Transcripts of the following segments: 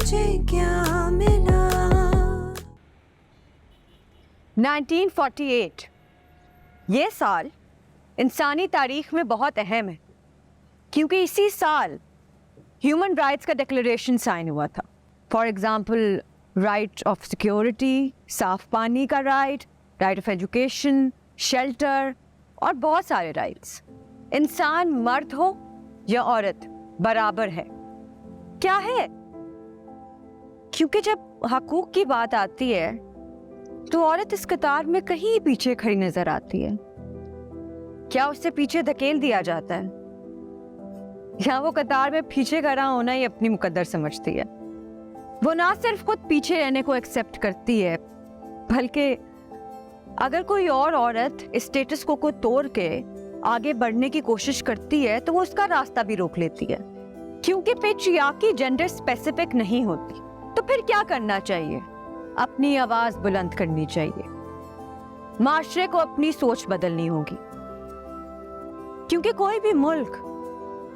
मुझे क्या मिला। 1948 ये साल इंसानी तारीख में बहुत अहम है क्योंकि इसी साल ह्यूमन राइट्स का डिक्लेरेशन साइन हुआ था। For example right of security, साफ पानी का right, right of education, shelter और बहुत सारे राइट्स। इंसान मर्द हो या औरत बराबर है। क्या है? क्योंकि जब हकूक की बात आती है तो औरत इस कतार में कहीं पीछे खड़ी नजर आती है। क्या उससे पीछे धकेल दिया जाता है या वो कतार में पीछे खड़ा होना ही अपनी मुकद्दर समझती है? वो ना सिर्फ खुद पीछे रहने को एक्सेप्ट करती है बल्कि अगर कोई और औरत इस स्टेटस को तोड़ के आगे बढ़ने की कोशिश करती है तो वो उसका रास्ता भी रोक लेती है क्योंकि पेट्रियार्की जेंडर स्पेसिफिक नहीं होती। तो फिर क्या करना चाहिए? अपनी आवाज बुलंद करनी चाहिए। माशरे को अपनी सोच बदलनी होगी क्योंकि कोई भी मुल्क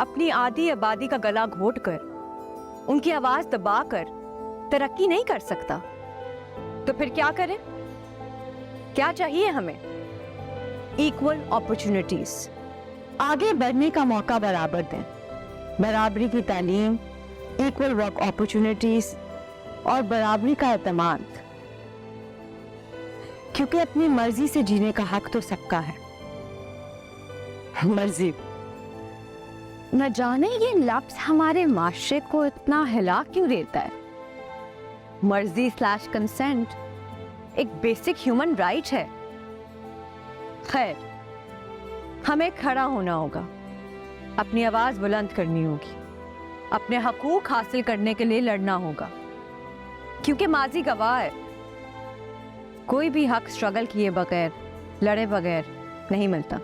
अपनी आधी आबादी का गला घोटकर उनकी आवाज दबाकर तरक्की नहीं कर सकता। तो फिर क्या करें? क्या चाहिए हमें? इक्वल अपॉर्चुनिटीज, आगे बढ़ने का मौका बराबर दें, बराबरी की तालीम, इक्वल वर्क अपॉर्चुनिटीज और बराबरी का एतमाद। क्योंकि अपनी मर्जी से जीने का हक तो सबका है। मर्जी, न जाने ये लफ्ज हमारे माशरे को इतना हिला क्यों देता है। मर्जी / कंसेंट एक बेसिक ह्यूमन राइट है। खैर, हमें खड़ा होना होगा, अपनी आवाज बुलंद करनी होगी, अपने हकूक हासिल करने के लिए लड़ना होगा क्योंकि माजी गवाह है। कोई भी हक स्ट्रगल किए बगैर, लड़े बगैर नहीं मिलता।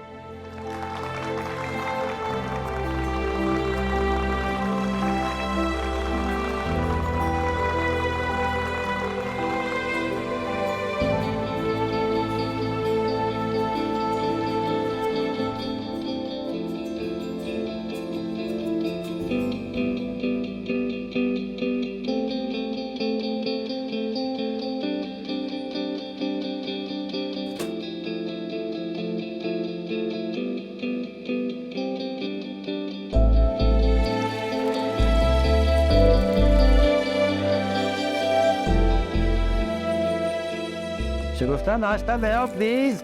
शगुफ्ता, नाश्ता ले आओ प्लीज।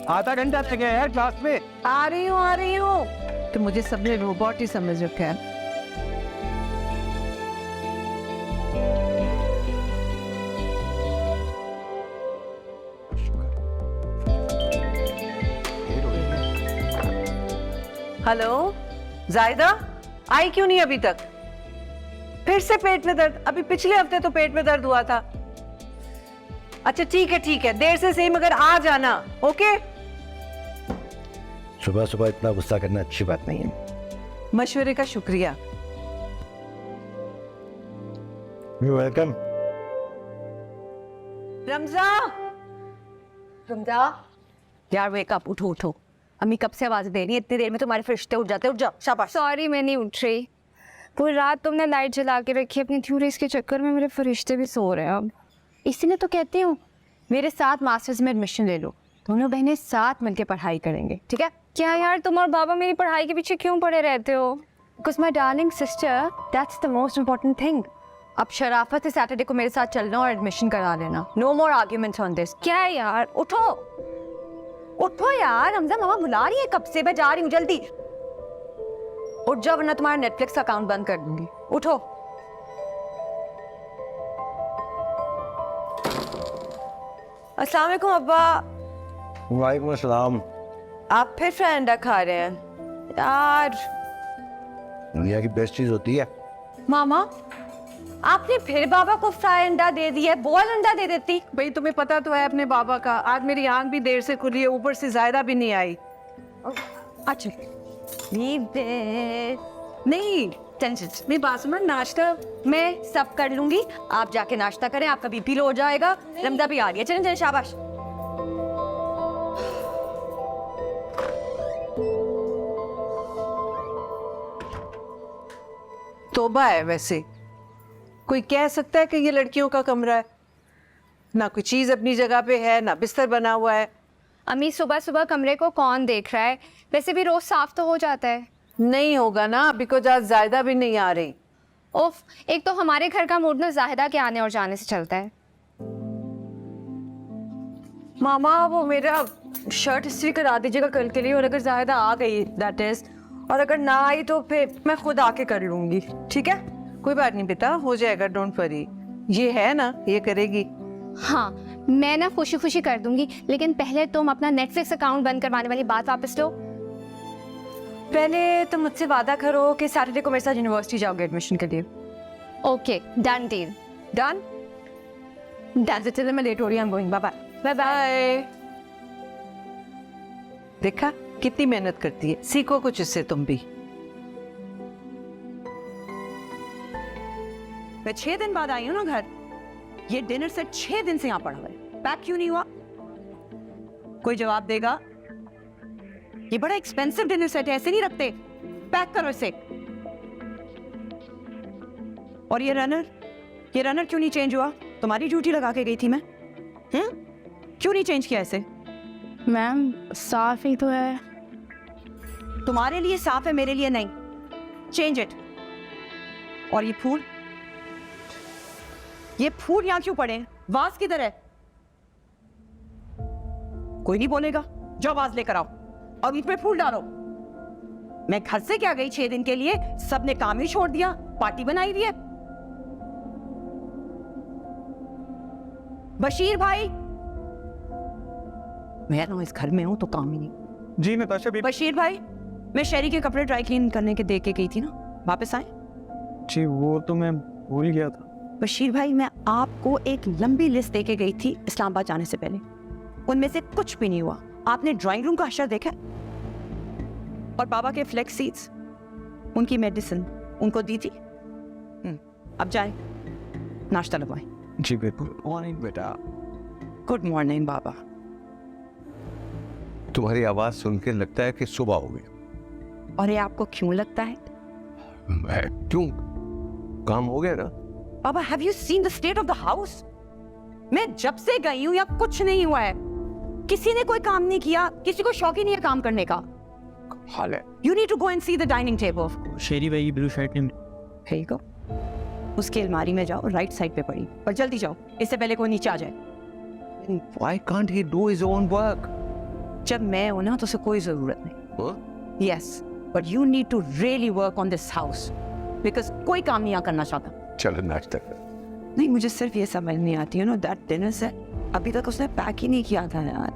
आधा घंटा लग गया यार क्लास में। आ रही हूँ। तो मुझे सबने रोबोट ही समझ रखा है। हेलो जायदा, आई क्यों नहीं अभी तक? फिर से पेट में दर्द? अभी पिछले हफ्ते तो पेट में दर्द हुआ था। अच्छा ठीक है, देर से सही मगर आ जाना। ओके? सुबह सुबह इतना गुस्सा करना अच्छी बात नहीं है। मशवरे का शुक्रिया। वेलकम। रमजा यार, वेक अप, उठो। अम्मी कब से आवाज दे रही है, इतनी देर में तुम्हारे फरिश्ते उठ जाते। उठ जाओ, शाबाश। सॉरी, मैं नहीं उठ रही। पूरी रात तुमने लाइट जला के रखी अपनी थ्योरीज के चक्कर में, मेरे फरिश्ते भी सो रहे हैं अब। इसीलिए तो कहती हूँ मेरे साथ मास्टर्स में एडमिशन ले लो, दोनों बहनें साथ मिलकर पढ़ाई करेंगे, ठीक है? क्या यार, तुम और बाबा मेरी पढ़ाई के पीछे क्यों पड़े रहते हो? Because my darling sister, that's the most important thing. अब शराफत से सैटरडे को मेरे साथ चलना और एडमिशन करा लेना। No more arguments on this. क्या यार, उठो यार। हमजा मामा बुला रही है कब से, मैं जा रही हूँ, जल्दी उठ जाओ वरना तुम्हारा नेटफ्लिक्स अकाउंट बंद कर दूंगी। उठो। अस्सलाम वालेकुम अब्बा। वालेकुम अस्सलाम। आप फिर फ्राई अंडा खा रहे हैं यार? दुनिया की बेस्ट चीज होती है। मामा, आपने फिर बाबा को फ्राई अंडा दे दिया, बॉयल अंडा दे देती। भाई तुम्हें पता तो है अपने बाबा का, आज मेरी आंख भी देर से खुली है, ऊपर से जायदा भी नहीं आई। अच्छा नहीं टेंशन, मेरी बात सुनो। नाश्ता मैं सब कर लूंगी, आप जाके नाश्ता करें, आपका बीपी लो हो जाएगा। रमजा भी आ रही है, चलें चलें, शाबाश। तौबा है वैसे, कोई कह सकता है कि ये लड़कियों का कमरा है? ना कोई चीज़ अपनी जगह पे है, ना बिस्तर बना हुआ है। अम्मी सुबह सुबह कमरे को कौन देख रहा है? वैसे भी रोज साफ तो हो जाता है। नहीं होगा ना, बिकॉज आज जायदा भी नहीं आ रही। ओफ, एक तो हमारे घर का मूड ना जाहिदा के आने और जाने से चलता है। मामा वो मेरा शर्ट इस्त्री करा दीजिएगा कल के लिए, और अगर ज़्यादा आ गई दैट इज़, और अगर ना आई तो फिर मैं खुद आके कर लूँगी, ठीक है? कोई बात नहीं बेटा, हो जाएगा, डोंट वरी। ये है ना, ये करेगी। हाँ, मैं ना खुशी खुशी कर दूंगी, लेकिन पहले तुम अपना नेटफ्लिक्स अकाउंट बंद करवाने वाली बात वापस लो। पहले तुम मुझसे वादा करो कि सैटरडे को मेरे साथ यूनिवर्सिटी जाओगे एडमिशन के लिए। Okay, done deal. Done? That's it, मैं लेट हो रही हूँ, I am going, bye bye. Bye bye. देखा कितनी मेहनत करती है, सीखो कुछ इससे तुम भी। मैं 6 दिन बाद आई हूँ ना घर, ये डिनर सेट 6 दिन से यहाँ पड़ा हुआ है, पैक क्यों नहीं हुआ? कोई जवाब देगा? ये बड़ा एक्सपेंसिव डिनर सेट है, ऐसे नहीं रखते, पैक करो इसे। और ये रनर क्यों नहीं चेंज हुआ? तुम्हारी ड्यूटी लगा के गई थी मैं, क्यों नहीं चेंज किया इसे? मैम साफ ही तो है। तुम्हारे लिए साफ है, मेरे लिए नहीं, चेंज इट। और ये फूल यहाँ क्यों पड़े हैं? वाज किधर है? कोई नहीं बोलेगा, जाओ वाज लेकर आओ और इसमें फूल डालो। मैं घर से क्या गई 6 दिन के लिए, सबने काम ही छोड़ दिया, पार्टी बनाई हुई है। बशीर भाई, मैं ना इस घर में हूं तो काम ही नहीं। जी नताशा बेबी। बशीर भाई, मैं शहरी के कपड़े ड्राई क्लीन करने के दे के गई थी ना, वापस आए? जी वो तो मैं भूल गया था। बशीर भाई, मैं आपको एक लंबी लिस्ट देके गई थी इस्लामाबाद जाने से पहले, उनमें से कुछ भी नहीं हुआ। आपने ड्राइंग रूम का हशर देखा? और बाबा के फ्लेक्स सीड्स, उनकी मेडिसिन उनको दी थी। अब जाए, नाश्ता लगवाएं। जी गुड मॉर्निंग बेटा। गुड मॉर्निंग बाबा। तुम्हारी आवाज सुन के लगता है कि सुबह हो गई। और ये आपको क्यों लगता है? क्यों, काम हो गया ना? बाबा, have you seen the state of the house? मैं जब से गई हूं यहाँ कुछ नहीं हुआ है, किसी ने कोई काम नहीं किया, किसी को शौक ही नहीं है काम करने का। हाल है। You need to go and see the dining table. शेरी भाई ब्लू शर्ट में। Here you go. उसकी अलमारी में जाओ, राइट साइड पे पड़ी, और जल्दी जाओ, इससे पहले कोई नीचे आ जाए। Why can't he do his own work? जब मैं हूं ना तो उसे कोई जरूरत नहीं। Huh? Yes, but you need to really work on this house because कोई काम नहीं यहाँ करना चाहता। चलो नाश्ता कर। नहीं, मुझे सिर्फ ये समझ नहीं आती, you know that dinner set अभी तक उसने पैक ही नहीं किया था यार।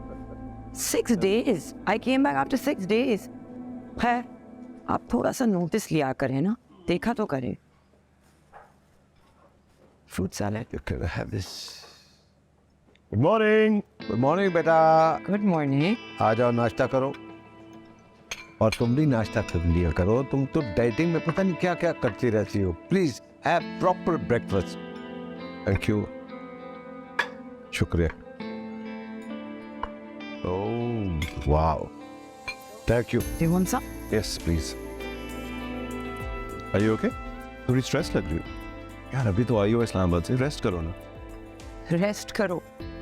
6 days. I came back after 6 days. है, आप थोड़ा सा नोटिस लिया करें ना, देखा तो करें। Fruit salad. You can have this. Good morning. Good morning बेटा। Good morning. आ जाओ नाश्ता करो। और तुम भी नाश्ता कर लिया करो, तुम तो डाइटिंग में पता नहीं क्या क्या करती रहती हो। Please have proper breakfast. Thank you. शुक्रिया। Oh wow, thank you. Do you want some? Yes please. Are you okay? थोड़ी स्ट्रेस लग रही हो यार, अभी तो आई हो इस्लामाबाद से, रेस्ट करो ना। रेस्ट करो,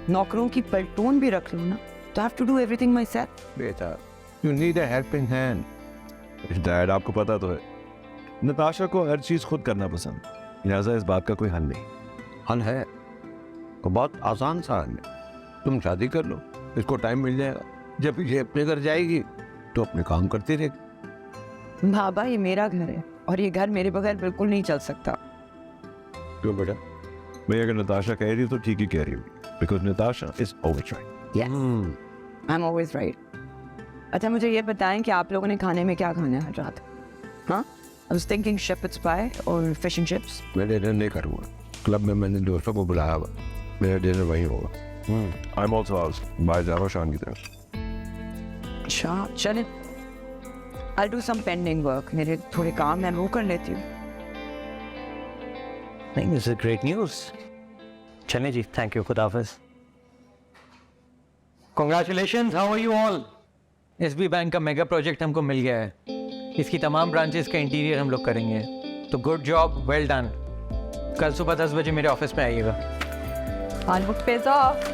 नौकरों की पलटून भी रख लो ना, तो have to do everything myself. बेटा you need a helping hand. Dad आपको पता तो है, नताशा को हर चीज़ खुद करना पसंद, लिहाजा इस बात का कोई हल नहीं। हल है तो बहुत आसान सा हल है, तुम शादी कर लो, इसको टाइम मिल जाएगा, जब ये अपने घर जाएगी तो अपने काम करती रहेगी। बाबा, ये मेरा घर है और ये घर मेरे बगैर बिल्कुल नहीं चल सकता। क्यों बेटा? भाई अगर नताशा कह रही है तो ठीक ही कह रही होगी, because Natasha is always right. Yes, I'm always right. अच्छा, मुझे ये बताएं कि आप लोगों ने खाने में क्या खाना है रात? हाँ? I was thinking shepherd's pie और fish and chips. मैं डिनर नहीं करूँगा, क्लब में मैंने दोस्तों को बुलाया हुआ, मेरा डिनर वहीं होगा। आई एम ऑल्सो आउट, बाहर जा रहा हूँ शाम की तरफ। अच्छा, चलें। I'll do some pending work. मेरे थोड़े काम मैं वो कर लेती हूँ। नहीं, दिस इज ग्रेट न्यूज़। चलें जी, थैंक यू, खुदा हाफिज़। Congratulations, how are you all? SB bank का मेगा प्रोजेक्ट हमको मिल गया है, इसकी तमाम ब्रांचेस का इंटीरियर हम लोग करेंगे, तो गुड जॉब, वेल डन। कल सुबह 10 बजे मेरे ऑफिस में आइएगा। I'll book pays off.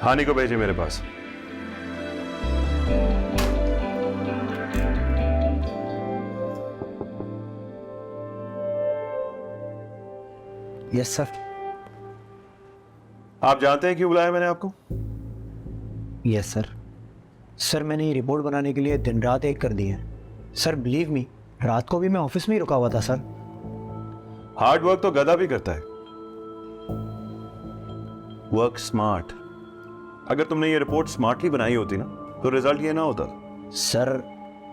हानि को भेजे मेरे पास। Yes sir. आप जानते हैं क्यों बुलाया मैंने आपको? Yes sir. सर मैंने ये रिपोर्ट बनाने के लिए दिन रात एक कर दी है। सर बिलीव मी, रात को भी मैं ऑफिस में ही रुका हुआ था सर। हार्ड वर्क तो गधा भी करता है। Work smart. अगर तुमने ये रिपोर्ट स्मार्टली बनाई होती ना तो रिजल्ट ये ना होता। सर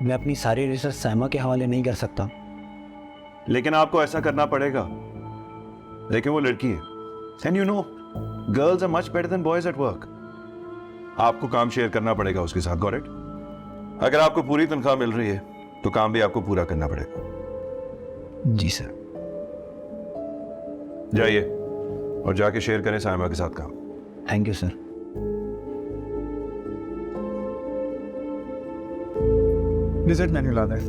मैं अपनी सारी रिसर्च साइमा के हवाले नहीं कर सकता। लेकिन आपको ऐसा करना पड़ेगा। लेकिन वो लड़की है, and you know girls are much better than boys at work. आपको काम शेयर करना पड़ेगा उसके साथ, गॉट इट? अगर आपको पूरी तनख्वाह मिल रही है तो काम भी आपको पूरा करना पड़ेगा। जी सर। जाइए और जाके शेयर करें साइमा के साथ काम। Thank you sir. Visit menu लाना है।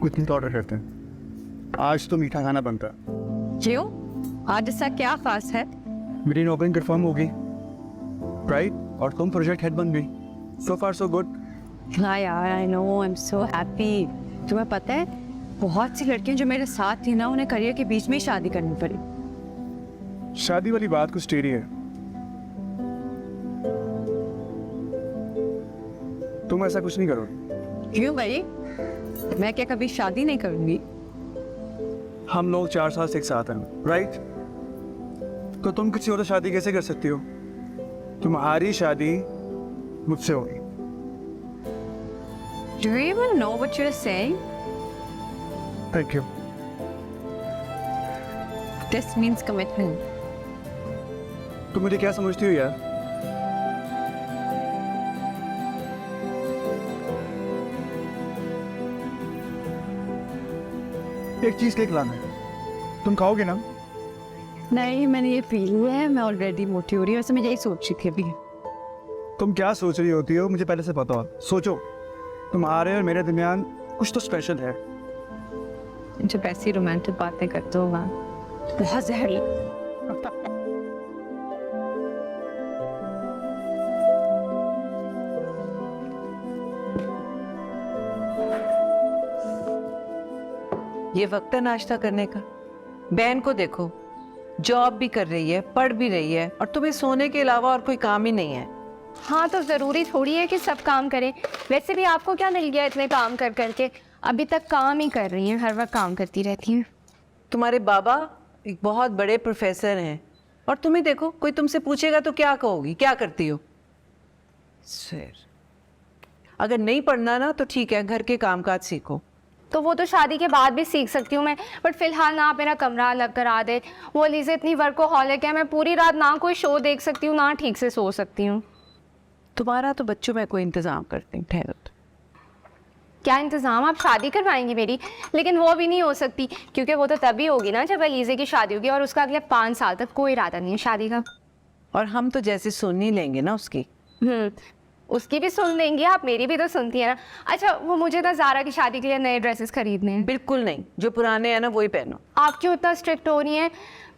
कुछ नहीं तो ऑर्डर करते हैं। आज तो मीठा खाना बनता है। क्यों? आज ऐसा क्या खास है? मेरी नौकरी कंफर्म हो गई, राइट? और तुम प्रोजेक्ट हेड बन गई। सो फार सो गुड। हाँ यार, I know, I am so happy. तुम्हें पता है बहुत सी लड़कियां जो मेरे साथ थी ना, उन्हें करियर के बीच में ही शादी करनी पड़ी। शादी वाली बात कुछ टेढ़ी है। तुम ऐसा कुछ नहीं करोगे। क्यों भाई? मैं क्या कभी शादी नहीं करूंगी? हम लोग 4 साल से एक साथ हैं, राइट? तो तुम किसी और से शादी कैसे कर सकती हो? तुम्हारी शादी मुझसे होगी। Do you even know what you're saying? Thank you. This means commitment. तुम मुझे क्या समझती हो यार? एक चीज केक लाना है, तुम खाओगे ना? नहीं, मैंने ये पी लिया है, मैं ऑलरेडी मोटी हो रही हूँ। वैसे मैं यही सोच रही थी अभी। तुम क्या सोच रही होती हो मुझे पहले से पता हो। सोचो, तुम्हारे और मेरे दरमियान कुछ तो स्पेशल है। जब ऐसी रोमांटिक बातें करते हो वहाँ बहुत जहरी। ये वक्त है नाश्ता करने का। बहन को देखो, जॉब भी कर रही है, पढ़ भी रही है, और तुम्हें सोने के अलावा और कोई काम ही नहीं है। हाँ तो ज़रूरी थोड़ी है कि सब काम करें। वैसे भी आपको क्या मिल गया इतने काम कर करके? अभी तक काम ही कर रही हैं, हर वक्त काम करती रहती हैं। तुम्हारे बाबा एक बहुत बड़े प्रोफेसर हैं, और तुम्हें देखो, कोई तुमसे पूछेगा तो क्या कहोगी, क्या करती हो? सर, अगर नहीं पढ़ना ना तो ठीक है, घर के कामकाज सीखो। तो वो तो शादी के बाद भी सीख सकती हूँ मैं, बट फिलहाल ना आप मेरा कमरा अलग करा दे। वो अलीज़ा इतनी वर्कोहॉलिक है, मैं पूरी रात ना कोई शो देख सकती हूँ ना ठीक से सो सकती हूँ। तुम्हारा तो बच्चों में कोई इंतज़ाम करती हूँ, ठहरो। क्या इंतज़ाम? आप शादी करवाएंगी मेरी? लेकिन वो भी नहीं हो सकती, क्योंकि वो तो तभी होगी ना जब अलीज़ा की शादी होगी, और उसका अगले 5 साल तक कोई इरादा नहीं है शादी का। और हम तो जैसे सुन ही लेंगे ना उसकी। उसकी भी सुन लेंगी, आप मेरी भी तो सुनती है ना। अच्छा, वो मुझे ना ज़ारा की शादी के लिए नए ड्रेसेस खरीदने हैं। बिल्कुल नहीं, जो पुराने हैं ना वही पहनो। आप क्यों इतना स्ट्रिक्ट हो रही हैं?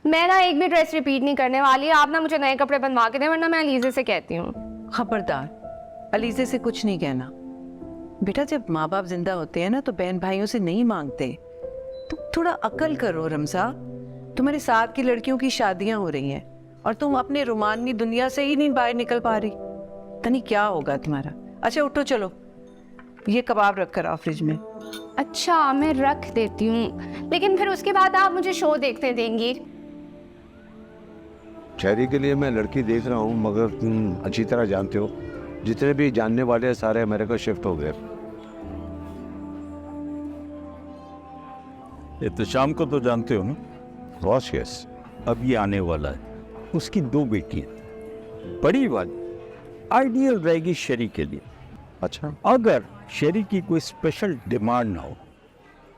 मैं ना एक भी ड्रेस रिपीट नहीं करने वाली। आप ना मुझे नए कपड़े बनवा के दें, वरना मैं अलीज़ा से कहती हूँ। खबरदार, अलीज़ा से कुछ नहीं कहना। बेटा, जब माँ बाप जिंदा होते हैं ना तो बहन भाइयों से नहीं मांगते। तुम थोड़ा अकल करो रमसा। तुम्हारे साथ की लड़कियों की शादियां हो रही हैं और तुम अपने रोमानी दुनिया से ही नहीं बाहर निकल पा रही। तनी क्या होगा तुम्हारा। अच्छा उठो, चलो ये कबाब रख कर आओ फ्रिज में। अच्छा मैं रख देती हूँ, लेकिन फिर उसके बाद आप मुझे शो देखते देंगी। शहरी के लिए मैं लड़की देख रहा हूँ, मगर तुम अच्छी तरह जानते हो जितने भी जानने वाले हैं सारे अमेरिका शिफ्ट हो गए। एहतशाम को तो जानते हो ना? Boss yes. अब ये आने वाला है, उसकी 2 बेटियां, बड़ी वाली आइडियल रहेगी शेरी के लिए। अच्छा, अगर शेरी की कोई स्पेशल डिमांड ना हो,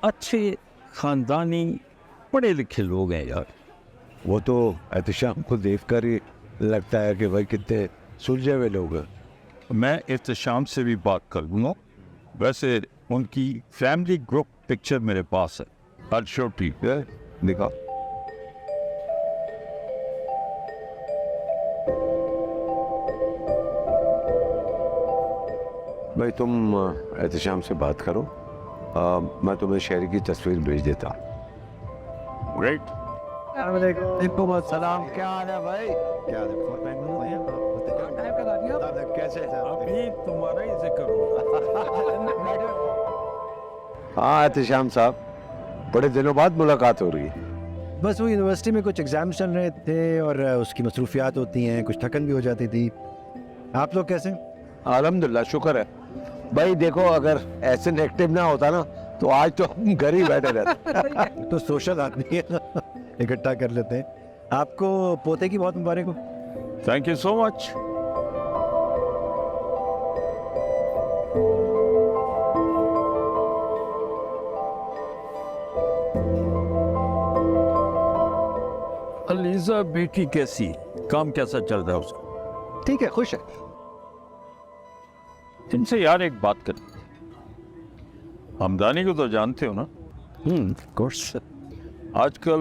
अच्छे खानदानी पढ़े लिखे लोग हैं यार। वो तो एहतशाम को देखकर ही लगता है कि भाई कितने सुलझे हुए लोग हैं। मैं एहतशाम से भी बात कर लूँगा। वैसे उनकी फैमिली ग्रुप पिक्चर मेरे पास है। आज शो ठीक ये दिखा। भाई तुम एहतशाम से बात करो, मैं तुम्हें शहर की तस्वीर भेज देता हूँ। ग्रेट। सलाम, क्या हाल है भाई? क्या हाल है? कैसे अभी तुम्हारा ही जिक्र हाँ एहतशाम साहब, बड़े दिनों बाद मुलाकात हो रही है। बस वो यूनिवर्सिटी में कुछ एग्जाम्स चल रहे थे और उसकी मसरूफियात होती हैं, कुछ थकन भी हो जाती थी। आप लोग कैसे? अल्हम्दुलिल्लाह, शुक्र है भाई। देखो अगर ऐसे एक्टिव ना होता ना तो आज तो हम घर ही बैठे रहते। तो सोशल आदमी है, इकट्ठा कर लेते हैं। आपको पोते की बहुत मुबारक हो। Thank you so much. ELISA बेटी कैसी, काम कैसा चल रहा है उसका? ठीक है, खुश है। इनसे यार एक बात कर, हमदानी को तो जानते हो ना? Of course. आजकल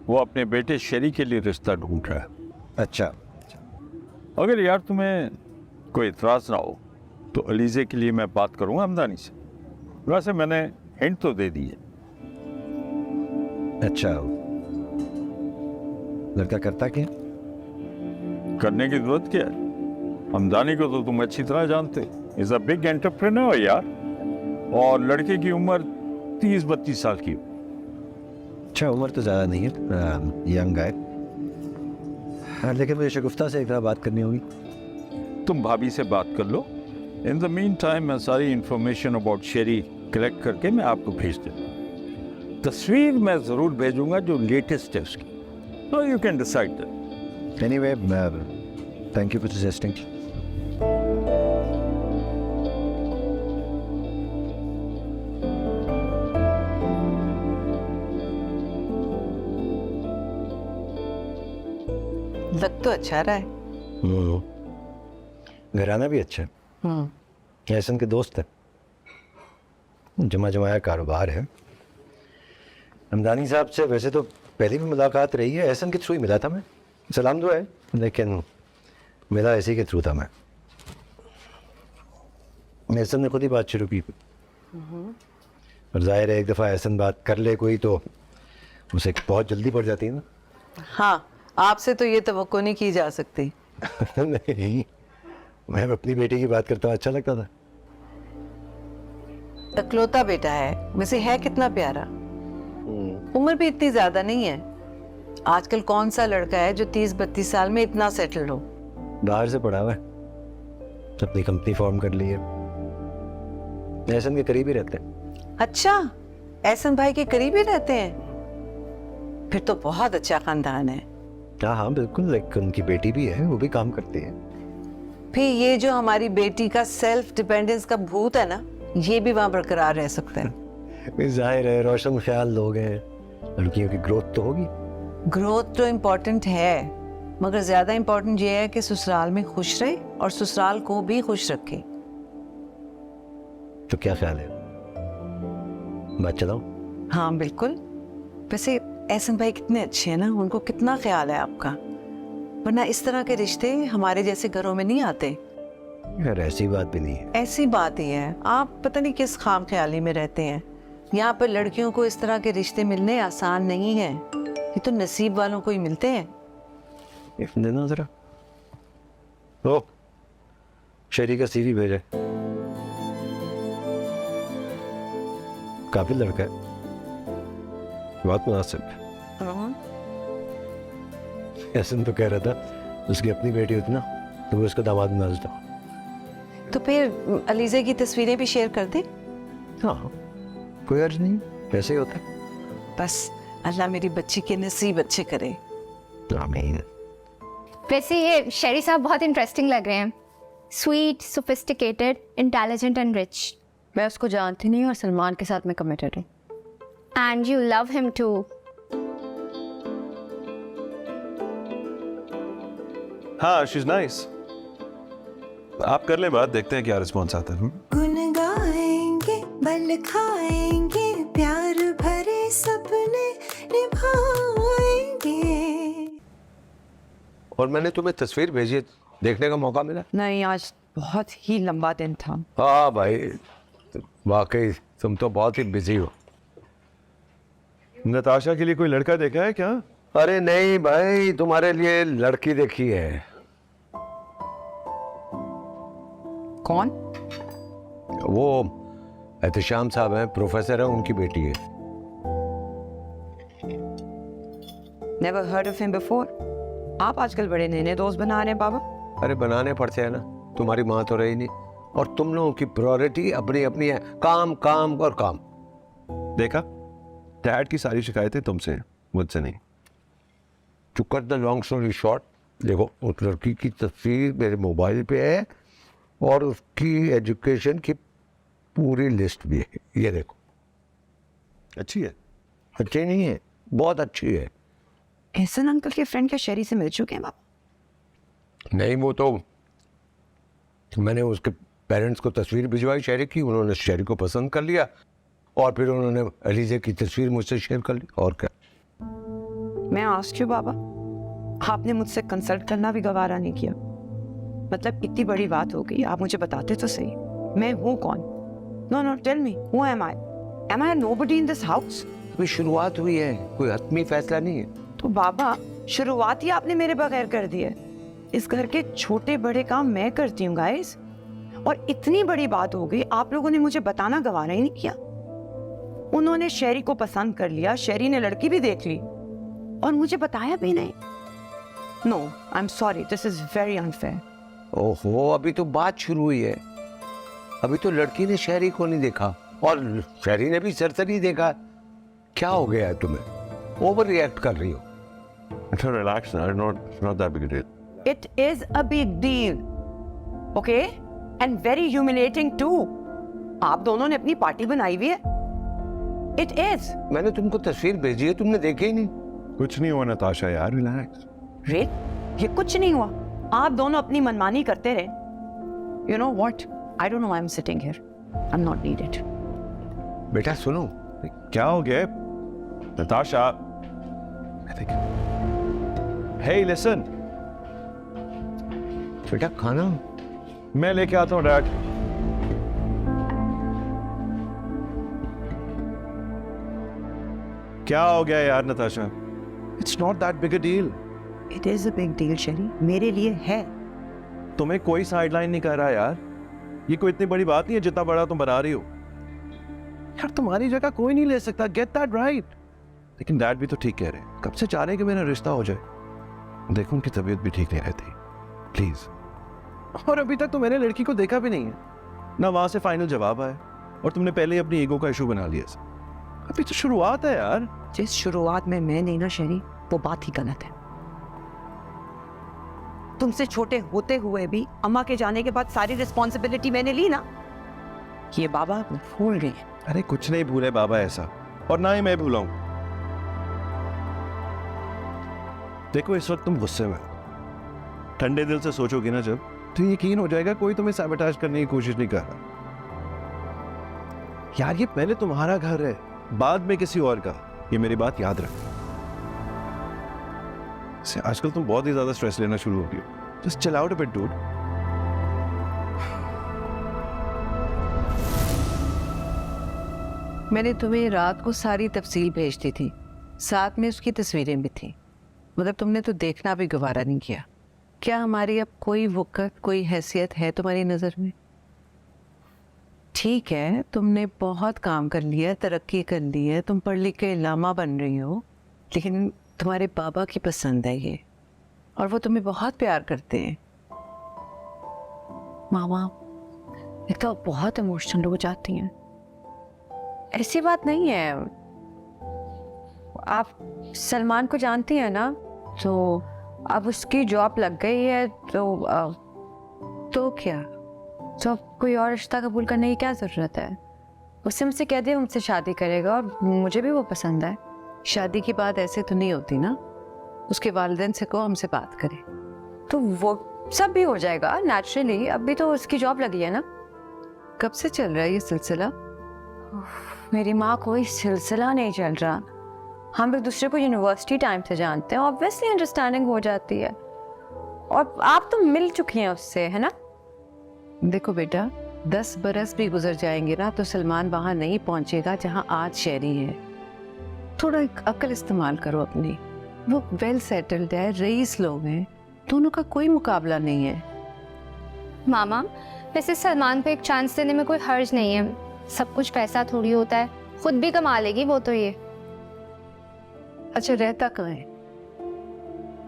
वो अपने बेटे शेरी के लिए रिश्ता ढूंढ रहा है। अच्छा, अगर यार तुम्हें कोई इतराज ना हो तो अलीजे के लिए मैं बात करूंगा हमदानी से। वैसे मैंने हिंट तो दे दी है। अच्छा, लड़का करता क्या? करने की जरूरत क्या है? हमदानी को तो तुम अच्छी तरह जानते, इज अ बिग एंटरप्रेन्योर यार। और लड़के की उम्र 30-32 साल की। अच्छा, उम्र तो ज़्यादा नहीं है, यंग है। हाँ, लेकिन मुझे शगुफ्ता से एक बार बात करनी होगी। तुम भाभी से बात कर लो। इन द मीन टाइम मैं सारी इंफॉर्मेशन अबाउट शेरी कलेक्ट करके मैं आपको भेज दूँ। तस्वीर मैं ज़रूर भेजूंगा जो लेटेस्ट है उसकी, तो you can decide that. Anyway, thank you for suggesting. लग तो अच्छा रहा है। घराना भी अच्छा है। एहसन के दोस्त है, जमा जमाया कारोबार है। हमदानी साहब से वैसे तो पहले भी मुलाकात रही है, एहसन के थ्रू ही मिला था मैं। सलाम दुआ है, लेकिन मिला इसी के थ्रू था मैं। एहसन ने खुद ही बात शुरू की, और जाहिर है एक दफ़ा एहसन बात कर ले कोई तो उसे बहुत जल्दी पड़ जाती है ना। हाँ, आपसे तो ये तवक्को नहीं की जा सकती। नहीं, मैं अपनी बेटी की बात करता हूँ, अच्छा लगता था। इकलौता बेटा है, वैसे है कितना प्यारा। उम्र भी इतनी ज्यादा नहीं है। आजकल कौन सा लड़का है जो 30-32 साल में इतना सेटल हो। बाहर से पढ़ा हुआ है, अपनी कंपनी फॉर्म कर ली है, एहसन के करीब ही रहते हैं। अच्छा, एहसन भाई के करीब ही रहते हैं? फिर तो बहुत अच्छा खानदान है। हाँ हाँ बिल्कुल, लेकिन उनकी बेटी भी है, वो भी काम करती है। फिर ये जो हमारी बेटी का सेल्फ डिपेंडेंस का भूत है ना, ये भी वहां बरकरार रह सकता है। जाहिर है रोशन ख्याल लोग हैं, लड़कियों की ग्रोथ तो होगी। ग्रोथ तो इम्पोर्टेंट है, मगर ज्यादा इम्पोर्टेंट ये है कि ससुराल में खुश रहे और ससुराल को भी खुश रखे। तो क्या ख्याल है, बात चलाओ? हाँ बिल्कुल। वैसे एहसन भाई कितने अच्छे हैं ना, उनको कितना ख्याल है आपका, वरना इस तरह के रिश्ते हमारे जैसे घरों में नहीं आते। यार ऐसी बात भी नहीं है। ऐसी बात ही है, आप पता नहीं किस खाम ख्याली में रहते हैं। यहाँ पर लड़कियों को इस तरह के रिश्ते मिलने आसान नहीं है, ये तो नसीब वालों को ही मिलते हैं। देना जरा। ओ, शेरी का सीवी भेजे। काबिल लड़का है, बहुत मुनासिब। एहसन तो कह रहा था उसकी अपनी बेटी होती ना तो वो उसका दामाद बना देता। तो फिर अलीज़ा की तस्वीरें भी शेयर कर दे। हाँ, कोई अर्ज नहीं, वैसे ही होता है। बस अल्लाह मेरी बच्ची के नसीब अच्छे करे। आमीन। वैसे ये शेरी साहब बहुत इंटरेस्टिंग लग रहे हैं, sweet, sophisticated, intelligent and rich. मैं उसको जानती नहीं और सलमान के साथ मैं कमिटेड हूँ। And you love him too. हाँ, शी इज नाइस। आप कर ले बात, देखते हैं क्या रिस्पॉन्स आता है। गुन गाएंगे बल खाएंगे प्यार भरे सपने निभाएंगे। और मैंने तुम्हें तस्वीर भेजी है, देखने का मौका मिला? नहीं, आज बहुत ही लंबा दिन था। हाँ भाई, वाकई तुम तो बहुत ही बिजी हो। नताशा के लिए कोई लड़का देखा है क्या? अरे नहीं भाई, तुम्हारे लिए लड़की देखी है। कौन? वो एहतिशाम साहब हैं, प्रोफेसर हैं, उनकी बेटी है। Never heard of him before. आप आजकल बड़े नए नए दोस्त बना रहे हैं बाबा। अरे बनाने पड़ते हैं ना, तुम्हारी माँ तो रही नहीं, और तुम लोगों की प्रायोरिटी अपनी अपनी है, काम काम और काम। देखा, डैड की सारी शिकायतें तुमसे, मुझसे नहीं। To cut the long story short, देखो उस लड़की की तस्वीर मेरे मोबाइल पे है और उसकी एजुकेशन की पूरी लिस्ट भी है, ये देखो। अच्छी है? अच्छी नहीं है, बहुत अच्छी है। एहसन अंकल के फ्रेंड क्या शेरी से मिल चुके हैं बाबा? नहीं, वो तो मैंने उसके पेरेंट्स को तस्वीर भिजवाई शेरी की, उन्होंने शेरी को पसंद कर लिया और फिर उन्होंने अलीज़ा की तस्वीर मुझसे शेयर कर ली। और क्या? मैं आस्क यू बाबा, आपने मुझसे कंसल्ट करना भी गवारा नहीं किया। मतलब इतनी बड़ी बात हो गई, आप मुझे बताते तो सही, मैं हूँ कौन? No no, tell me, who am I? Am I nobody in this house? अभी शुरुआत हुई है, कोई हतमी फैसला नहीं है। तो बाबा, शुरुआत ही आपने मेरे बगैर कर दी है। इस घर के छोटे बड़े काम मैं करती हूँ गाइस, और इतनी बड़ी बात हो गई, आप लोगों ने मुझे बताना गवारा ही नहीं किया। उन्होंने शेरी को पसंद कर लिया, शेरी ने लड़की भी देख ली और मुझे बताया भी नहीं। No, I am sorry, this is very unfair. ओहो, अभी तो बात शुरू हुई है, अभी तो लड़की ने शेरी को नहीं देखा और शेरी ने भी सरसरी देखा। क्या हो गया है तुम्हें? ओवर रिएक्ट कर रही हो। Relax, not that big a deal. It is a big deal, okay? And very humiliating too. आप दोनों ने अपनी पार्टी बनाई हुई है। It is. मैंने तुमको तस्वीर भेजी है, तुमने देखी ही नहीं। कुछ नहीं हुआ नताशा यार, रिलैक्स। रे, ये कुछ नहीं हुआ। आप दोनों अपनी मनमानी करते रहे। You know what? I don't know why I'm sitting here. I'm not needed. बेटा सुनो, क्या हो गया Natasha? I think. Hey, listen. बेटा खाना मैं लेके आता हूँ डैड। क्या हो गया यार Natasha? It's not that big a deal. It is a big deal, शेरी। मेरे लिए है। तुम्हें कोई साइडलाइन नहीं कर रहा यार। ये कोई इतनी बड़ी बात नहीं है जितना बड़ा तुम बना रही हो। यार तुम्हारी जगह कोई नहीं ले सकता, गेट दैट राइट। लेकिन डैड भी तो ठीक कह रहे हैं, कब से चाह रहे हैं कि मेरा रिश्ता हो जाए। देखो उनकी तबीयत भी ठीक नहीं रहती, प्लीज। और अभी तक तो मैंने लड़की को देखा भी नहीं है, ना वहां से फाइनल जवाब आया, और तुमने पहले ही अपनी ईगो का इशू बना लिया। अभी तो शुरुआत है यार। जिस शुरुआत में मैं नहीं ना शेरी, वो बात ही गलत है। तुमसे छोटे होते हुए भी अम्मा के जाने के बाद सारी रिस्पॉन्सिबिलिटी मैंने ली ना। ये बाबा भूल गए हैं। अरे कुछ नहीं भूले बाबा ऐसा, और ना ही मैं भूलाऊं। देखो इस वक्त तुम गुस्से में हो, ठंडे दिल से सोचोगे ना जब, तो यकीन हो जाएगा कोई तुम्हें सैबोटेज करने की कोशिश नहीं कर रहा। यार ये पहले तुम्हारा घर है, बाद में किसी और का, ये मेरी बात याद रख। आजकल तुम बहुत ही ज्यादा स्ट्रेस लेना शुरू हो गई हो। Just chill out a bit dude. मैंने तुम्हें रात को सारी तफसील भेज दी थी, साथ में उसकी तस्वीरें भी थी, मगर तुमने तो देखना भी गवारा नहीं किया। क्या हमारी अब कोई वक़्त, कोई हैसियत है तुम्हारी नज़र में? ठीक है, तुमने बहुत काम कर लिया, तरक्की कर ली है, तुम पढ़ लिख के लामा बन रही हो, लेकिन तुम्हारे बाबा की पसंद है ये, और वो तुम्हें बहुत प्यार करते हैं। मामा एक तो बहुत इमोशनल हो जाती हैं। ऐसी बात नहीं है, आप सलमान को जानती हैं ना, तो अब उसकी जॉब लग गई है तो क्या, तो अब कोई और रिश्ता कबूल करने की क्या ज़रूरत है। उससे मुझसे कह दिया मुझसे शादी करेगा, और मुझे भी वो पसंद है। शादी की बात ऐसे तो नहीं होती ना, उसके वालिदैन से कहो हमसे बात करें। तो वो सब भी हो जाएगा नेचुरली, अभी तो उसकी जॉब लगी है ना। कब से चल रहा है ये सिलसिला? मेरी माँ, कोई सिलसिला नहीं चल रहा, हम एक दूसरे को यूनिवर्सिटी टाइम से जानते हैं, ऑब्वियसली अंडरस्टैंडिंग हो जाती है। और आप तो मिल चुकी हैं उससे, है ना। देखो बेटा, 10 बरस भी गुजर जाएंगे ना तो सलमान वहां नहीं पहुंचेगा जहां आज शहरी है। थोड़ा अक्ल इस्तेमाल करो अपनी। वो वेल सेटल्ड है, रईस लोग हैं, दोनों का कोई मुकाबला नहीं है। मामा, वैसे सलमान को एक चांस देने में कोई हर्ज नहीं है, सब कुछ पैसा थोड़ी होता है, खुद भी कमा लेगी वो तो। ये अच्छा, रहता कहाँ है?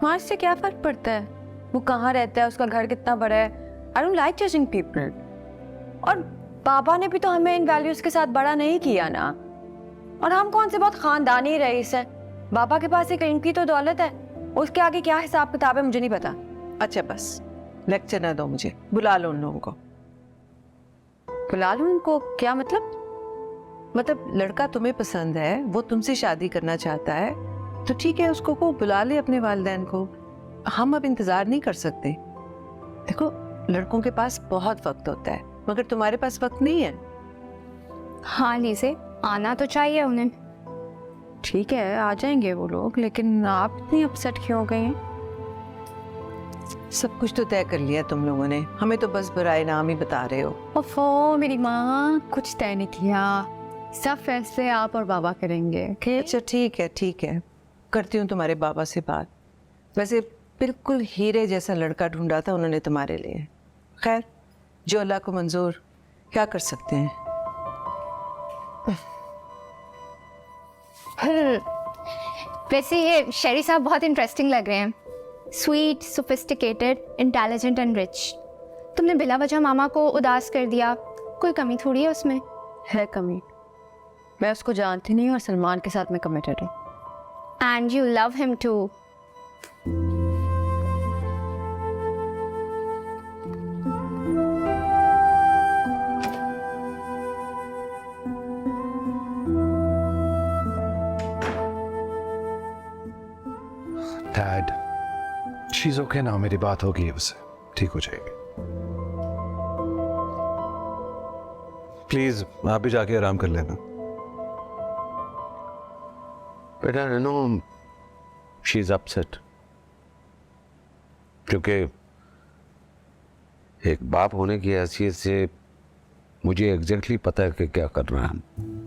माँ, इससे क्या फर्क पड़ता है वो कहाँ रहता है, उसका घर कितना बड़ा है। I don't like judging people. और पापा ने भी तो हमें इन वैल्यूज के साथ बड़ा नहीं किया ना, और हम कौन से बहुत खानदानी रईस हैं। पापा के पास एक इनकी तो दौलत है, उसके आगे क्या हिसाब किताब है मुझे नहीं पता। अच्छा बस, लेक्चर ना दो मुझे, बुला लो उन लोगों को। बुला लूं उनको? क्या मतलब? मतलब लड़का तुम्हें पसंद है, वो तुमसे शादी करना चाहता है, तो ठीक है, उसको को बुला ले अपने वालिदैन को। हम अब इंतजार नहीं कर सकते। देखो, लड़कों के पास बहुत वक्त होता है, मगर तुम्हारे पास वक्त नहीं है। हाँ लीजे, आना तो चाहिए उन्हें। ठीक है, आ जाएंगे वो लोग, लेकिन आप इतनी अपसेट क्यों हो गई हैं? सब कुछ तो तय कर लिया तुम लोगों ने, हमें तो बस बुराए नाम ही बता रहे हो। ओफो मेरी माँ, कुछ तय नहीं किया, सब फैसले आप और बाबा करेंगे। अच्छा ठीक है, करती हूँ तुम्हारे बाबा से बात। वैसे बिल्कुल हीरे जैसा लड़का ढूंढा था उन्होंने तुम्हारे लिए। खैर, जो अल्लाह को मंजूर, क्या कर सकते हैं। वैसे ये शेरी साहब बहुत इंटरेस्टिंग लग रहे हैं, sweet, sophisticated, intelligent and rich. तुमने बिला वजह मामा को उदास कर दिया, कोई कमी थोड़ी है उसमें। है कमी, मैं उसको जानती नहीं और सलमान के साथ मैं कमिटेड हूँ। And you love him too. Dad, she's okay ना, मेरी बात होगी उससे, ठीक हो जाएगी। प्लीज आप भी जाके आराम कर लेना। बेटा नो, शी इज अपसेट, क्योंकि एक बाप होने की हैसियत से मुझे एग्जैक्टली पता है कि क्या करना है।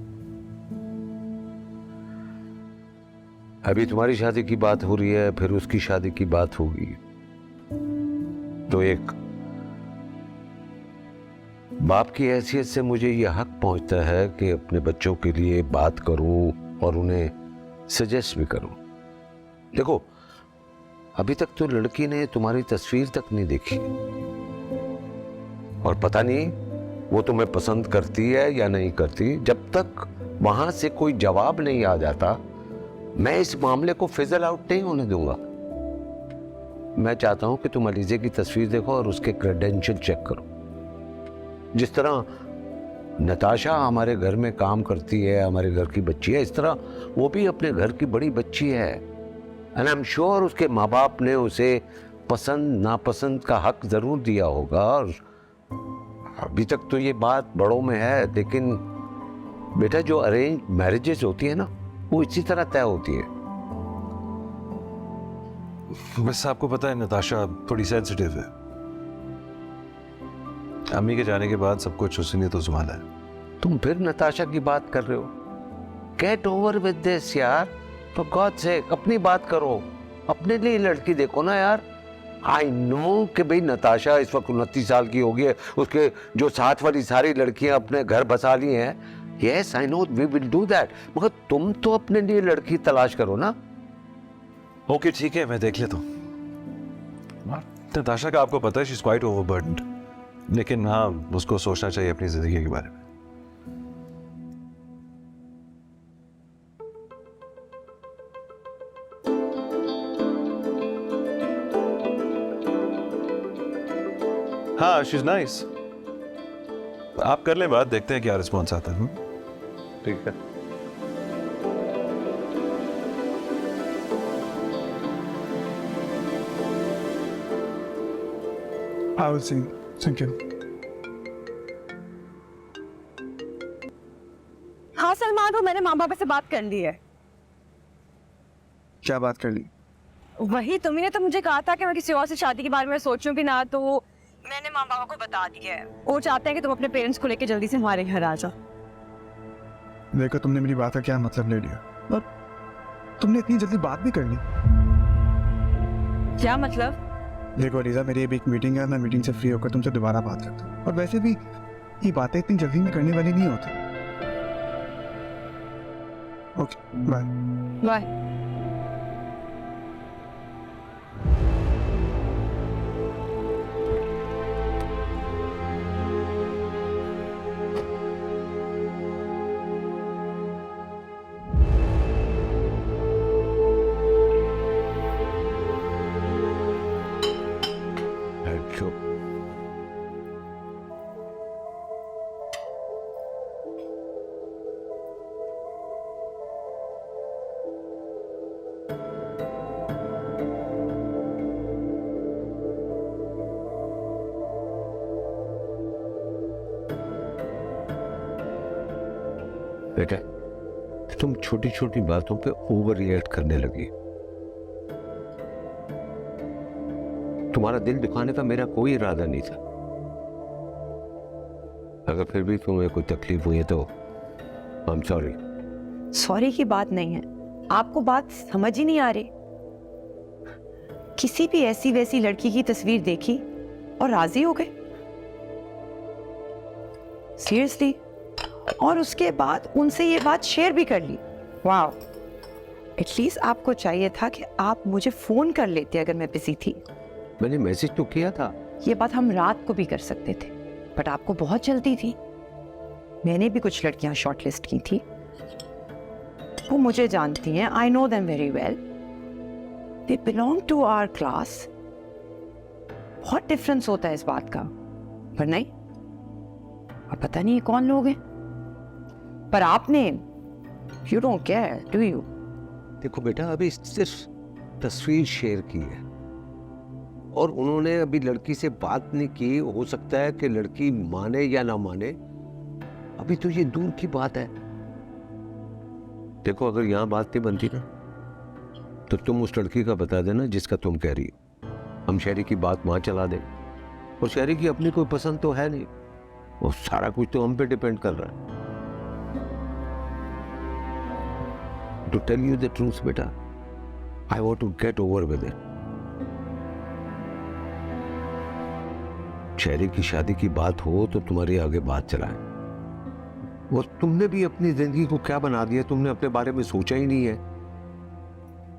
अभी तुम्हारी शादी की बात हो रही है, फिर उसकी शादी की बात होगी, तो एक बाप की हैसियत से मुझे यह हक पहुंचता है कि अपने बच्चों के लिए बात करूं और उन्हें सजेस्ट भी करूं। देखो, अभी तक तो लड़की ने तुम्हारी तस्वीर तक नहीं देखी, और पता नहीं वो तुम्हें पसंद करती है या नहीं करती। जब तक वहां से कोई जवाब नहीं आ जाता, मैं इस मामले को फिजल आउट नहीं होने दूंगा। मैं चाहता हूं कि तुम अलीजे की तस्वीर देखो और उसके क्रेडेंशियल चेक करो। जिस तरह नताशा हमारे घर में काम करती है, हमारे घर की बच्ची है, इस तरह वो भी अपने घर की बड़ी बच्ची है। एंड आई एम श्योर उसके माँ बाप ने उसे पसंद नापसंद का हक जरूर दिया होगा। और अभी तक तो ये बात बड़ों में है, लेकिन बेटा जो अरेंज मैरिजेस होती है ना, वो इसी तरह तय होती है। बस आपको पता है नताशा थोड़ी सेंसिटिव है। अम्मी के जाने के बाद सब कुछ उसी ने तो संभाला है। तुम फिर नताशा की बात कर रहे हो? गेट ओवर विद दिस यार, फॉर गॉड सेक। अपनी बात करो, अपने लिए लड़की देखो ना यार। आई नो कि भाई नताशा इस वक्त 29 साल की हो गई है, उसके जो साथ वाली सारी लड़कियां अपने घर बसा ली हैं। Yes I know we will do that, मगर तुम तो अपने लिए लड़की तलाश करो ना। ओके ठीक है, मैं देख लेता हूँ। नताशा का आपको पता है शी इज क्वाइट ओवरबर्डन्ड, लेकिन हाँ उसको सोचना चाहिए अपनी जिंदगी के बारे में। हाँ शी इज नाइस। आप कर लें बात, देखते हैं क्या रिस्पॉन्स आता है। ठीक है। I will see. Thank you. हाँ सलमान, वो मैंने माँ बाप से बात कर ली है। क्या बात कर ली? वही तुम्ही ने तो मुझे कहा था कि मैं किसी और से शादी के बारे में सोचूं भी ना, तो मैंने माँ बाबा को बता दिया है। वो चाहते हैं कि तुम अपने पेरेंट्स को लेकर जल्दी से हमारे घर आ जाओ। देखो तुमने मेरी बात का क्या मतलब ले लिया, और तुमने इतनी जल्दी बात भी कर ली। क्या मतलब? देखो अलीजा, मेरी अभी एक मीटिंग है, मैं मीटिंग से फ्री होकर तुमसे दोबारा बात करता हूँ। और वैसे भी ये बातें इतनी जल्दी में करने वाली नहीं होती। Okay bye. बाय। बेटा, तुम छोटी छोटी बातों पे ओवर रिएक्ट करने लगी। तुम्हारा दिल दुखाने का मेरा कोई इरादा नहीं था। अगर फिर भी तुम्हें कोई तकलीफ हुई है तो आई एम सॉरी। सॉरी की बात नहीं है, आपको बात समझ ही नहीं आ रही। किसी भी ऐसी वैसी लड़की की तस्वीर देखी और राजी हो गए, सीरियसली, और उसके बाद उनसे ये बात शेयर भी कर ली। वाह, एटलीस्ट आपको चाहिए था कि आप मुझे फोन कर लेते अगर मैं बिजी थी। मैंने मैसेज तो किया था। ये बात हम रात को भी कर सकते थे, बट आपको बहुत जल्दी थी। मैंने भी कुछ लड़कियां शॉर्टलिस्ट की थी, वो मुझे जानती हैं, I know them very well, they belong to our class. बहुत डिफरेंस होता है इस बात का, पर नहीं, अब पता नहीं ये कौन लोग हैं, पर आपने you don't care do you? देखो बेटा, अभी सिर्फ तस्वीर शेयर की है और उन्होंने अभी लड़की से बात नहीं की। हो सकता है कि लड़की माने या ना माने, अभी तो ये दूर की बात है। देखो, अगर यहां बात नहीं बनती ना तो तुम उस लड़की का बता देना जिसका तुम कह रही हो। हम शहरी की बात वहां चला दें, और शहरी की अपनी कोई पसंद तो है नहीं, वो सारा कुछ तो हम पे डिपेंड कर रहा है। To tell you the truth, बेटा, I want to get over with it. शहरी की शादी की बात हो तो तुम्हारे आगे बात चलाए। और तुमने भी अपनी जिंदगी को क्या बना दिया, तुमने अपने बारे में सोचा ही नहीं है।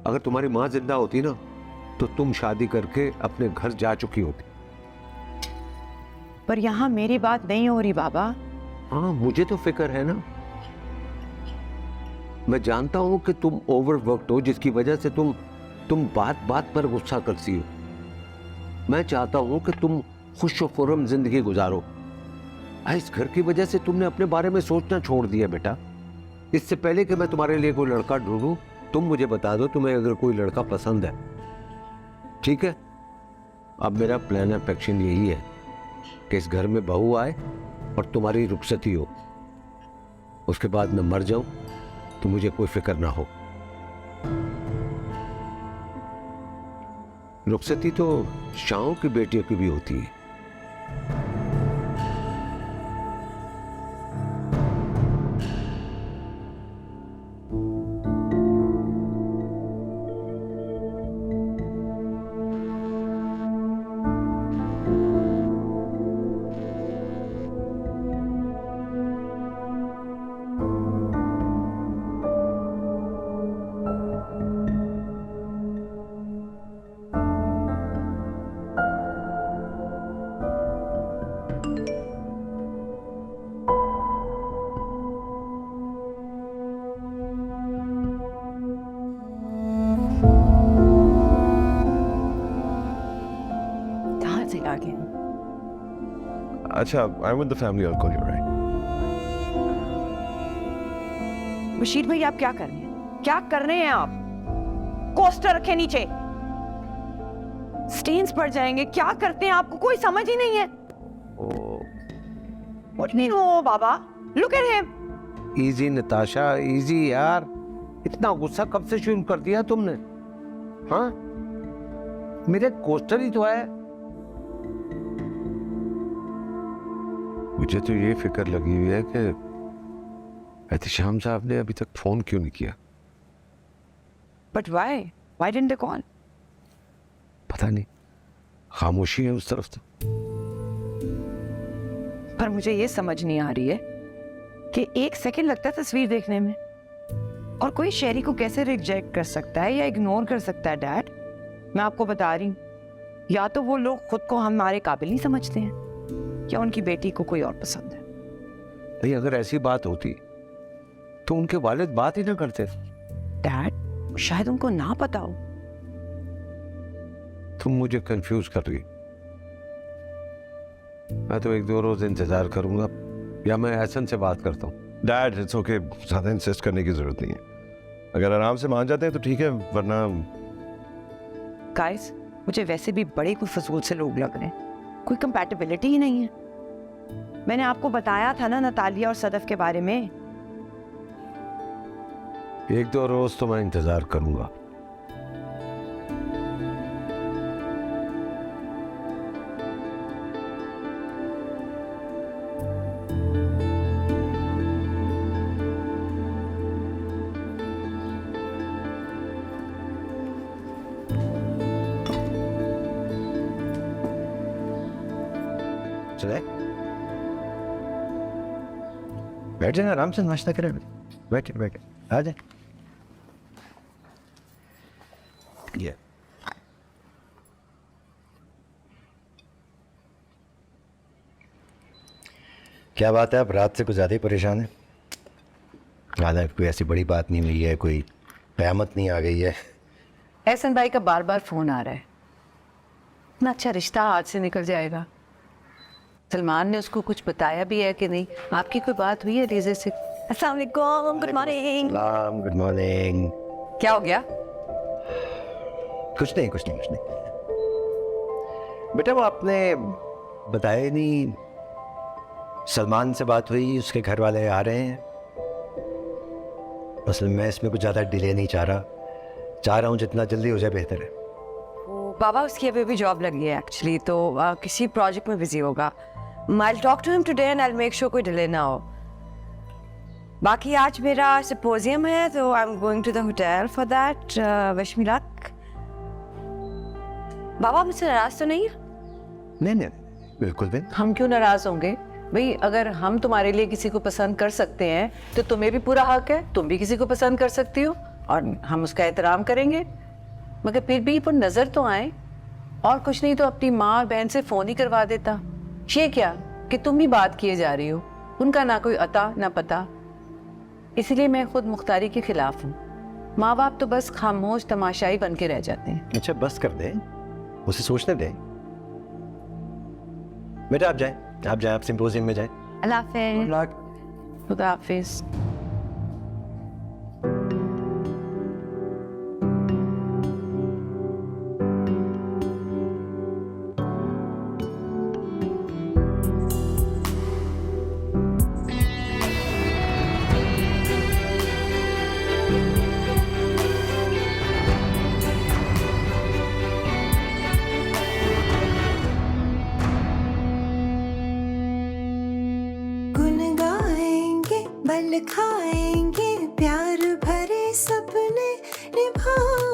अगर तुम्हारी माँ जिंदा होती ना तो तुम शादी करके अपने घर जा चुकी होती। पर यहाँ मेरी बात नहीं हो रही बाबा। हाँ, मुझे तो फिक्र है ना। मैं जानता हूं कि तुम ओवरवर्क्ड हो, जिसकी वजह से तुम बात बात पर गुस्सा करती हो। मैं चाहता हूं कि तुम खुश और खुर्रम जिंदगी गुजारो। इस घर की वजह से तुमने अपने बारे में सोचना छोड़ दिया बेटा। इससे पहले कि मैं तुम्हारे लिए कोई लड़का ढूंढूं, तुम मुझे बता दो तुम्हें अगर कोई लड़का पसंद है, ठीक है? अब मेरा प्लान ऑफ एक्शन यही है कि इस घर में बहू आए और तुम्हारी रुखसती हो। उसके बाद मैं मर जाऊं तो मुझे कोई फिक्र ना हो। रुखसती तो शाहों की बेटियों की भी होती है। अच्छा, I with the family, I will call you, right? Bashir भाई आप क्या कर रहे हैं? क्या कर रहे हैं आप? कोस्टर रखे नीचे, स्टेन्स पड़ जाएंगे। क्या करते हैं? आपको कोई समझ ही नहीं है। What do you know, Baba? Look at him. Easy Natasha, easy यार। इतना गुस्सा कब से शुरू कर दिया तुमने? हाँ, मेरे कोस्टर ही तो है। मुझे तो ये फिक्र लगी हुई है कि एहतिशाम साहब ने अभी तक फोन क्यों नहीं किया? But why? Why didn't they call? पता नहीं, खामोशी है उस तरफ तो। पर मुझे ये समझ नहीं आ रही है कि 1 सेकंड लगता है तस्वीर देखने में, और कोई शहरी को कैसे रिजेक्ट कर सकता है या इग्नोर कर सकता है। डैड, मैं आपको बता रही हूँ, या तो वो लोग खुद को हमारे काबिल नहीं समझते हैं, या उनकी बेटी को कोई और पसंद है। नहीं, अगर ऐसी बात होती तो उनके वालिद बात ही ना करते। डैड, शायद उनको ना पता हो। तुम मुझे कंफ्यूज कर रही। मैं तो 1-2 रोज इंतजार करूंगा, या मैं एहसन से बात करता हूँ। डैड, इट्स ओके, ज़्यादा इंसिस्ट करने की जरूरत नहीं है। अगर आराम से मान जाते हैं तो ठीक है, वरना गाइस, मुझे वैसे भी बड़े कोई फजूल से लोग लग रहे हैं, कोई कंपैटिबिलिटी ही नहीं है। मैंने आपको बताया था ना नतालिया और सदफ के बारे में। 1-2 रोज तो मैं इंतजार करूंगा। चले, बैठ जाए, आराम से नाश्ता करें। बैठे बैठे, आ जाए। ये क्या बात है, आप रात से कुछ ज़्यादा ही परेशान हैं? हालांकि कोई ऐसी बड़ी बात नहीं हुई है, कोई क़यामत नहीं आ गई है। एहसन भाई का बार बार फोन आ रहा है। इतना अच्छा रिश्ता हाथ से निकल जाएगा। सलमान ने उसको कुछ बताया भी है कि नहीं? आपकी कोई बात हुई है रीजे से? अस्सलाम वालेकुम, गुड मॉर्निंग। सलाम, गुड मॉर्निंग। क्या हो गया? कुछ नहीं, कुछ नहीं, कुछ नहीं। बेटा, वो आपने बताया ही नहीं, सलमान से बात हुई, उसके घर वाले आ रहे हैं। असल में मैं इसमें कुछ ज़्यादा डिले नहीं चाह रहा हूँ जितना जल्दी हो जाए बेहतर है। बाबा, उसकी अभी भी जॉब लगी है एक्चुअली, तो किसी प्रोजेक्ट में बिजी होगा। I will talk to him today and I will make sure कोई डिले ना हो। बाकी आज मेरा सिम्पोजियम है, तो I am going to the hotel for that. Wish me luck. बाबा, मुझसे नाराज तो नहीं है? नहीं नहीं, बिल्कुल भी। हम क्यों नाराज होंगे भाई? अगर हम तुम्हारे लिए किसी को पसंद कर सकते हैं तो तुम्हें भी पूरा हक है, तुम भी किसी को पसंद कर सकती हो, और हम उसका एहतराम करेंगे। मगर फिर भी पर नज़र तो आए, और कुछ नहीं तो अपनी माँ और बहन से फ़ोन ही करवा देता। ये क्या कि तुम ही बात किए जा रही हो, उनका ना कोई अता ना पता। इसीलिए मैं खुद मुख्तारी के खिलाफ हूँ। माँ बाप तो बस खामोश तमाशाई बन के रह जाते हैं। अच्छा, बस कर दे, उसे सोचने दे। बेटा आप जाएं, आप सिम्पोजियम में जाएं। अल्लाह हाफ़िज़। खुदा हाफिज़। गुन गाएंगे, बल खाएंगे, प्यार भरे सपने निभाएंगे।